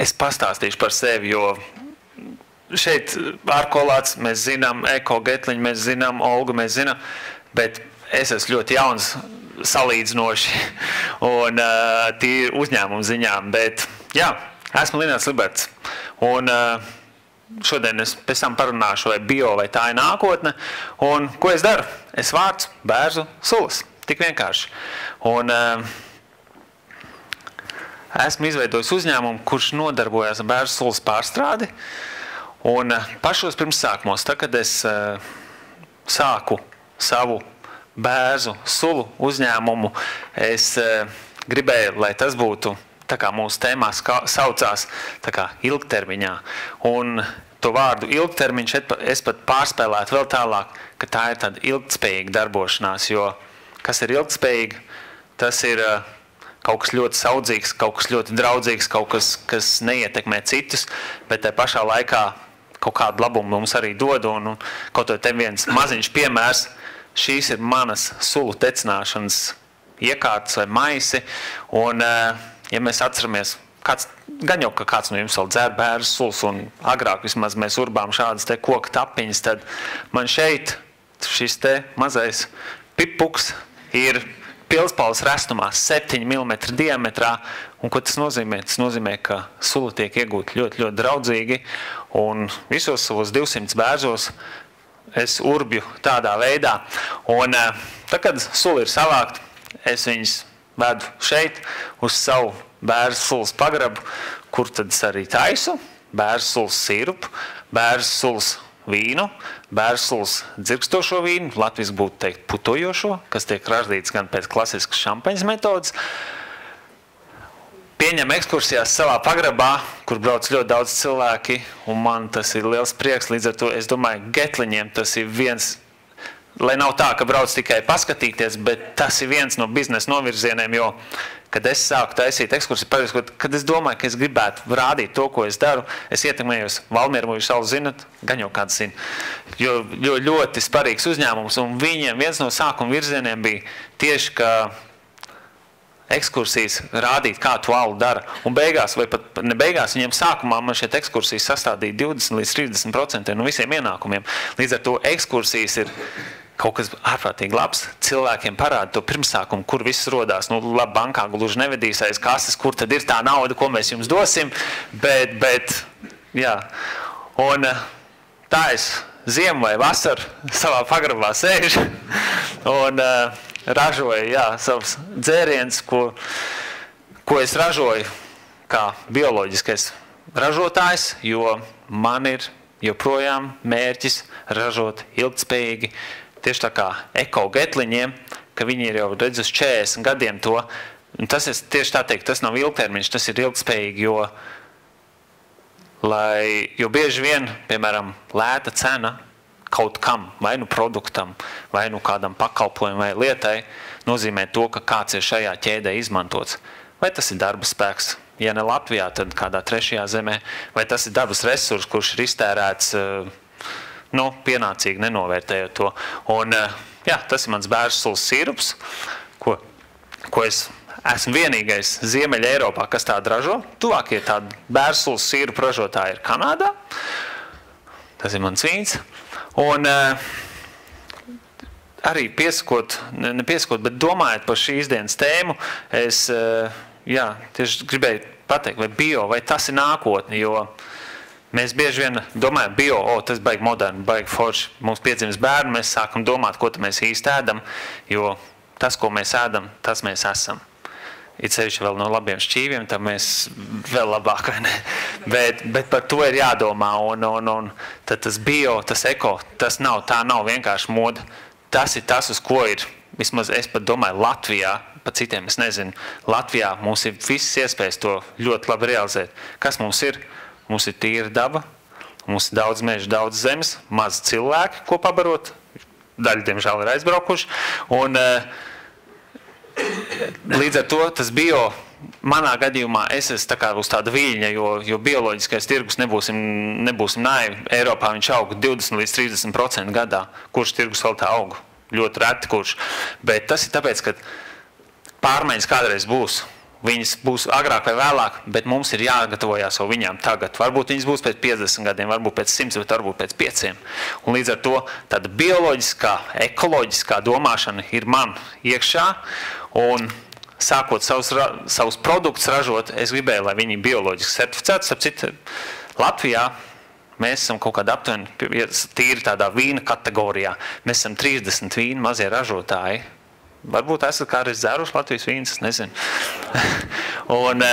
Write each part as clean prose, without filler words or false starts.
es pastāstīšu par sevi, jo šeit ārkolāts mēs zinām, Eko Getliņu mēs zinām, Olgu mēs zinām, bet es esmu ļoti jauns salīdzinoši un tīri uzņēmumu ziņām, bet jā, esmu Linārs Liberts. Un šodien es pēc tam parunāšu, vai bio, vai tā ir nākotne. Un ko es daru? Es vārcu bērzu sulas. Tik vienkārši. Un esmu izveidojis uzņēmumu, kurš nodarbojas ar bērzu sulas pārstrādi. Un pašos pirmsākumos, tad, kad es sāku savu bērzu sulu uzņēmumu, es gribēju, lai tas būtu tā kā mūsu tēmā saucās tā kā ilgtermiņā. Un to vārdu ilgtermiņš es pat pārspēlētu vēl tālāk, ka tā ir tāda ilgtspējīga darbošanās, jo kas ir ilgtspējīga, tas ir kaut kas ļoti saudzīgs, kaut kas ļoti draudzīgs, kaut kas, kas neietekmē citus, bet tai pašā laikā kaut kādu labumu mums arī dod. Un kaut to te viens maziņš piemērs, šīs ir manas sulu tecināšanas iekārtas vai maisi, un ja mēs atceramies, gan jau, ka kāds no jums vēl dzer bērzu sulas, un agrāk vismaz mēs urbām šādas te koka tapiņas, tad man šeit šis te mazais pipuks ir pilspaules restumā 7 mm diametrā, un ko tas nozīmē? Tas nozīmē, ka sula tiek iegūta ļoti, ļoti draudzīgi, un visos savos 200 bērzos es urbju tādā veidā, un tad, kad sula ir savākta, es viņus vedu šeit uz savu bērzu sulas pagrabu, kur tad es arī taisu bērzu sulas sirupu, bērzu sulas vīnu, bērzu sulas dzirkstošo vīnu, latviski būtu teikt putojošo, kas tiek ražīts gan pēc klasiskas šampaņas metodas. Pieņem ekskursijās savā pagrabā, kur brauc ļoti daudz cilvēki, un man tas ir liels prieks, līdz ar to es domāju, Getliņiem tas ir viens, lai nav tā, ka brauc tikai paskatīties, bet tas ir viens no biznesa novirzieniem, jo, kad es sāku taisīt ekskursiju, kad es domāju, ka es gribētu rādīt to, ko es daru, es ietekmējos Valmieru Mūžu salu, zinat, gan jau kāds zina, jo ļoti sparīgs uzņēmums, un viņiem viens no sākuma virzieniem bija tieši, ka ekskursijas rādīt, kā to alu dara. Un beigās, vai pat ne beigās, viņiem sākumā man šeit ekskursijas sastādīja 20 līdz 30% no visiem ienākumiem. Līdz ar to ekskursijas ir kaut kas ārprātīgi labs. Cilvēkiem parāda to pirmsākumu, kur viss rodās. Nu, labi, bankā gluži nevedīs aiz kases, kur tad ir tā nauda, ko mēs jums dosim. Bet jā. Un tā es ziemu vai vasaru savā pagrabā sēžu. Un ražoju, jā, savus dzērienus, ko es ražoju kā bioloģiskais ražotājs, jo man ir joprojām mērķis ražot ilgtspējīgi, tieši tā kā Eko Getliņiem, ka viņi ir jau redz uz 40 gadiem to. Un tas ir tieši tā teikt, tas nav ilgtermiņš, tas ir ilgtspējīgi, jo bieži vien, piemēram, lēta cena kaut kam, vai nu produktam, vai nu kādam pakalpojumam vai lietai, nozīmē to, ka kāds ir šajā ķēdē izmantots. Vai tas ir darba spēks, ja ne Latvijā, tad kādā trešajā zemē, vai tas ir dabas resurs, kurš ir iztērēts, pienācīgi nenovērtējot to. Un, jā, tas ir mans bērzu sulas sirups, ko es esmu vienīgais Ziemeļa Eiropā, kas tādu ražo. Tuvākie tādi bērzu sulas sirupu ražotāji ir Kanādā. Tas ir mans vīns. Un arī bet domājot par šīs dienas tēmu, es tieši gribēju pateikt, vai bio, vai tas ir nākotne, jo mēs bieži vien domājam, bio, tas baigi moderni, baigi forši, mums piedzimis bērni, mēs sākam domāt, ko mēs īsti ēdam, jo tas, ko mēs ēdam, tas mēs esam. It sevišķi vēl no labiem šķīviem, tad mēs vēl labāk, vai ne? Bet par to ir jādomā, un tad tas bio, tas eko, tā nav vienkārši moda. Tas ir tas, uz ko ir, vismaz es pat domāju, Latvijā, pa citiem es nezinu, Latvijā mums ir visas iespējas to ļoti labi realizēt. Kas mums ir? Mums ir tīra daba, mums ir daudz meža, daudz zemes, maz cilvēki, ko pabarot, daļa, diemžēl, ir aizbraukuši, un līdz ar to tas bio, manā gadījumā, es esmu tā kā uz tāda viļņa, jo bioloģiskais tirgus nebūsim naivi. Eiropā viņš aug 20 līdz 30% gadā. Kurš tirgus vēl tā aug? Ļoti reti kurš. Bet tas ir tāpēc, ka pārmaiņas kādreiz būs. viņas būs agrāk vai vēlāk, bet mums ir jāgatavojās jau viņām tagad. Varbūt viņas būs pēc 50 gadiem, varbūt pēc 100, bet varbūt pēc 5. Un līdz ar to tāda bioloģiskā, ekoloģiskā domāšana ir man iekšā, un sākot savus produktus ražot, es gribēju, lai viņi bioloģiski certificēti. Starp citu, Latvijā mēs esam kaut kādā aptuveni tīri tādā vīna kategorijā. Mēs esam 30 vīna mazie ražotāji. Varbūt esat kādreiz dzēruši Latvijas vīnas, es nezinu. Un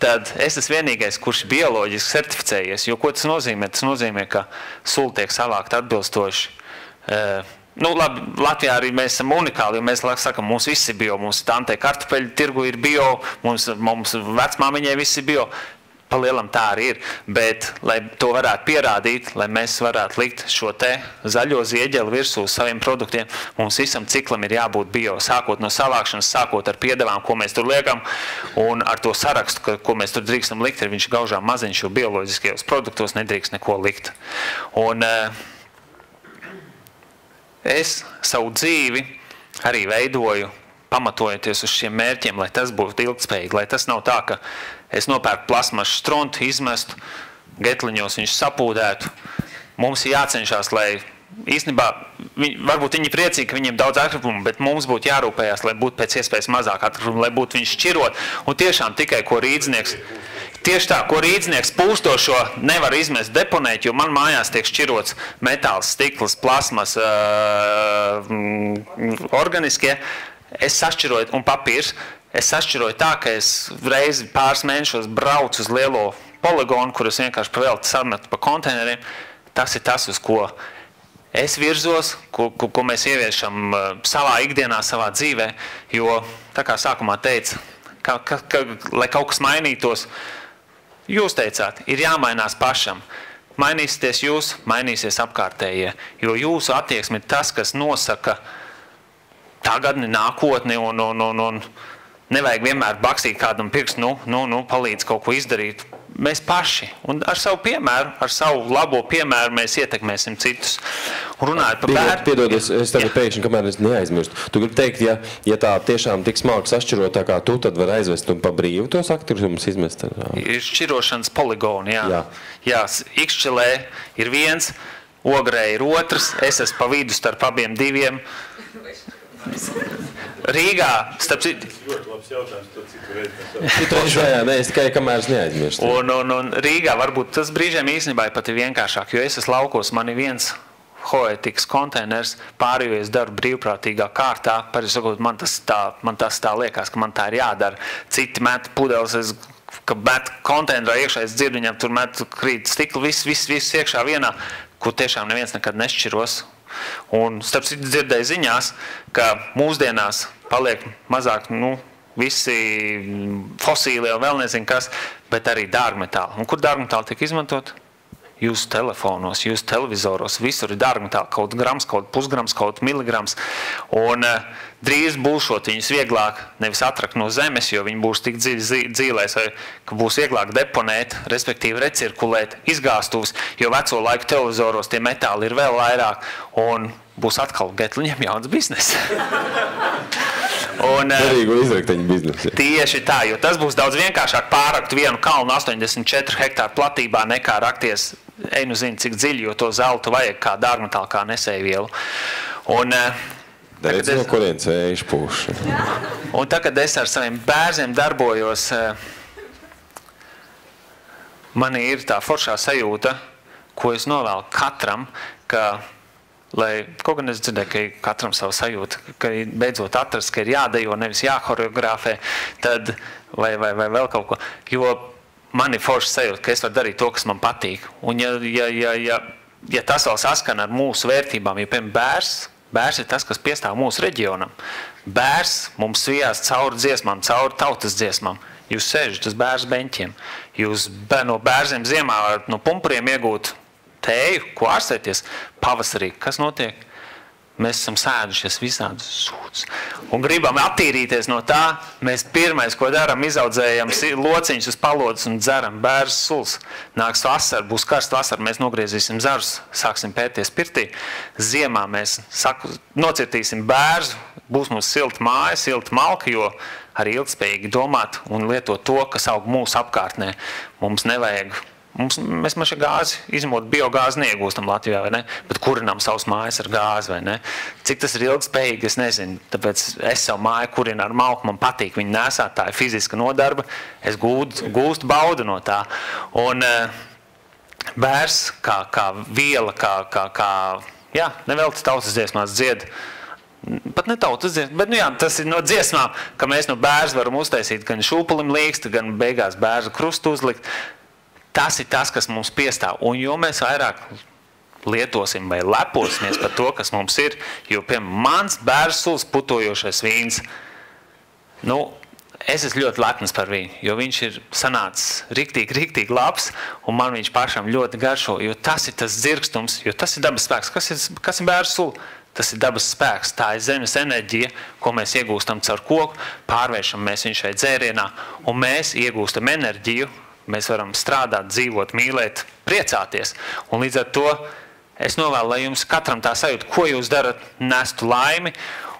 tad es esmu vienīgais, kurš ir bioloģiski certificējies. Jo ko tas nozīmē? Tas nozīmē, ka sula tiek savākt atbilstoši. Nu, labi, Latvijā arī mēs esam unikāli, jo mēs sakam, mums viss ir bio. Mums tantē kartupeļu tirgu ir bio, mums vecmāmiņai viss ir bio. Pa lielam tā arī ir, bet, lai to varētu pierādīt, lai mēs varētu likt šo te zaļo zieģeli virsū saviem produktiem, mums visam ciklam ir jābūt bio, sākot no savākšanas, sākot ar piedevām, ko mēs tur liekam, un ar to sarakstu, ko mēs tur drīkstam likt, ir viņš gaužām maziņš, jo bioloģiskajos produktos nedrīkst neko likt. Un es savu dzīvi arī veidoju, pamatojoties uz šiem mērķiem, lai tas būtu ilgtspējīgi, lai tas nav tā, ka es nopērku plasmašu struntu, izmestu, getliņos viņš sapūdētu. Mums ir jācenšas, lai īstenībā, varbūt viņi priecīgi, ka viņiem daudz atkritumu, bet mums būtu jārūpējās, lai būtu pēc iespējas mazāk atkritumu, lai būtu viņš šķirot. Un tiešām tikai, ko rīdznieks, tieši tā, ko rīdznieks pūstošo nevar izmest deponēt, jo man mājās tiek šķirots metāls, stikls, plasmas, organiskie, es sašķiroju, un papīrs, es sašķiroju tā, ka es reizi pāris mēnešos braucu uz lielo poligonu, kur es vienkārši pavēltu sametu pa konteineriem. Tas ir tas, uz ko es virzos, ko mēs ieviešam savā ikdienā, savā dzīvē, jo, tā kā sākumā teica, lai kaut kas mainītos, jūs teicāt, ir jāmainās pašam. Mainīsieties jūs, mainīsies apkārtējie, jo jūsu attieksme ir tas, kas nosaka tagadni, nākotni, un nevajag vienmēr bakstīt kādam pirkstu, palīdz kaut ko izdarīt. Mēs paši, un ar savu piemēru, ar savu labo piemēru mēs ietekmēsim citus. Un runājot par bērnu... Piedodies, es tagad pēkšņi, kamēr es neaizmirstu. Tu gribi teikt, ja tā tiešām tik smalki sašķirot tā kā tu, tad var aizvest un pa brīvu tos aktivumus izmest? Ir šķirošanas poligoni, jā. Jā, Ikšķelē ir viens, Ogrē ir otrs, es esmu pa vidu starp abiem diviem. Rīgā, starp citu... Ļoti labs jautājums, to citu reizi. Es tikai kamēr es neaizmirstu. Un Rīgā varbūt tas brīžiem īstenībā ir pat vienkāršāk, jo es esmu laukos, man ir viens hoētikas konteiners, pārējo es daru brīvprātīgā kārtā, sakot, man tas tā liekas, ka man tā ir jādara. Citi met pudeles, ka met konteinerā iekšā, es dzirdu viņam, tur met krīt stikli, viss iekšā vienā, kur tiešām neviens nekad nešķiros. Un starp citu dzirdēju ziņās, ka mūsdienās paliek mazāk, visi fosīlie un vēl nezinu kas, bet arī dārgmetāli. Un kur dārgmetāli tiek izmantot? Jūsu telefonos, jūsu televizoros, visur ir dārgmetāli, kaut grams, kaut pusgrams, kaut miligrams. Un drīz būšot viņus vieglāk nevis atrakt no zemes, jo viņi būs tik dzīlēs, ka būs vieglāk deponēt, respektīvi recirkulēt, izgāstuvus, jo veco laiku televizoros tie metāli ir vēl vairāk, un būs atkal getliņiem jauns biznes. Derīgo izrakteņu biznesi. Tieši tā, jo tas būs daudz vienkāršāk pārrakt vienu kalnu 84 hektāru platībā nekā rakties, zinu cik dziļi, jo to zeltu vajag kā dārgmetālu, kā nesējvielu. Redz, no kurienes vējš pūš. Un tagad es ar saviem bērziem darbojos, man ir tā foršā sajūta, ko es novēlu katram, ka lai kaut gan es dzirdēju, ka katram savu sajūtu, ka beidzot atrast, ka ir jādejo, nevis jāhoreogrāfē, tad vai vēl kaut ko. Jo man ir forša sajūta, ka es varu darīt to, kas man patīk. Un ja tas vēl saskan ar mūsu vērtībām, jo, piemēram, bērs ir tas, kas piestāv mūsu reģionam. Bērs mums svijās cauri dziesmām, cauri tautas dziesmām. Jūs sēžat uz bērs beņķiem. Jūs no bērziem ziemā varat no pumpuriem iegūt tēju, ko ārstēties pavasarī. Kas notiek? Mēs esam sēdušies visādus sūdus. Un gribam attīrīties no tā, mēs pirmais, ko daram, izaudzējam lociņus uz palodas un dzeram bērzu sulas. Nāks vasara, būs karsta vasara, mēs nogriezīsim zarus, sāksim pēties pirtī. Ziemā mēs nocirtīsim bērzu, būs mums silta māja, silta malka, jo arī ilgspējīgi domāt un lietot to, kas aug mūsu apkārtnē. Mums nevajag, mēs maši gāzi izmot, biogāzi neiegūstam Latvijā, vai ne? Bet kurinām savus mājas ar gāzi, vai ne? Cik tas ir ilgspējīgi, es nezinu. Tāpēc es savu māju kurinu ar malku, man patīk viņu nesāt, tā ir fiziska nodarba. Es gūstu baudu no tā. Un bērs kā viela, jā, nevelc tautas dziesmās dzied. Pat ne tautas dziesmās, bet nu jā, tas ir no dziesmām, ka mēs no bērza varam uztaisīt gan šūpulim līkstu, gan beigās bērza krustu uzlikt. Tas ir tas, kas mums piestāv. Un jo mēs vairāk lietosim vai leposimies par to, kas mums ir, jo, piemēram, mans bērzuls putojošais vīns, nu, es esmu ļoti lepns par viņu, jo viņš ir sanācis riktīgi labs, un man viņš pašam ļoti garšo, jo tas ir tas dzirkstums, jo tas ir dabas spēks. Kas ir bērzsula? Tas ir dabas spēks, tā ir zemes enerģija, ko mēs iegūstam caur koku, pārvēršam mēs viņu šai dzērienā, un mēs iegūstam enerģiju, mēs varam strādāt, dzīvot, mīlēt, priecāties. Un līdz ar to es novēlu, lai jums katram tā sajūta, ko jūs darat, nestu laimi,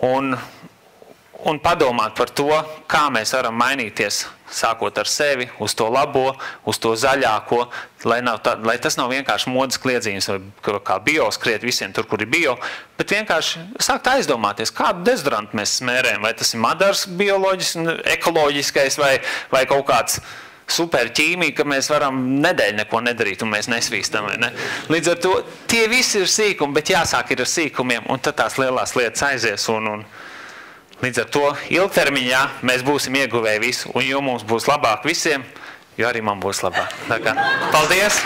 un padomāt par to, kā mēs varam mainīties, sākot ar sevi, uz to labo, uz to zaļāko, lai tas nav vienkārši modas kliedzīņas, vai kā bio skriet visiem tur, kur ir bio, bet vienkārši sākt aizdomāties, kādu dezodorantu mēs smērējam, vai tas ir madars bioloģisks, ekoloģiskais, vai kaut kāds super ķīmija, ka mēs varam nedēļu neko nedarīt, un mēs nesvīstam, vai ne? Līdz ar to tie visi ir sīkumi, bet jāsāk ir ar sīkumiem, un tad tās lielās lietas aizies, un līdz ar to ilgtermiņā mēs būsim ieguvēji visu, un jo mums būs labāk visiem, jo arī man būs labāk. Tā kā, paldies!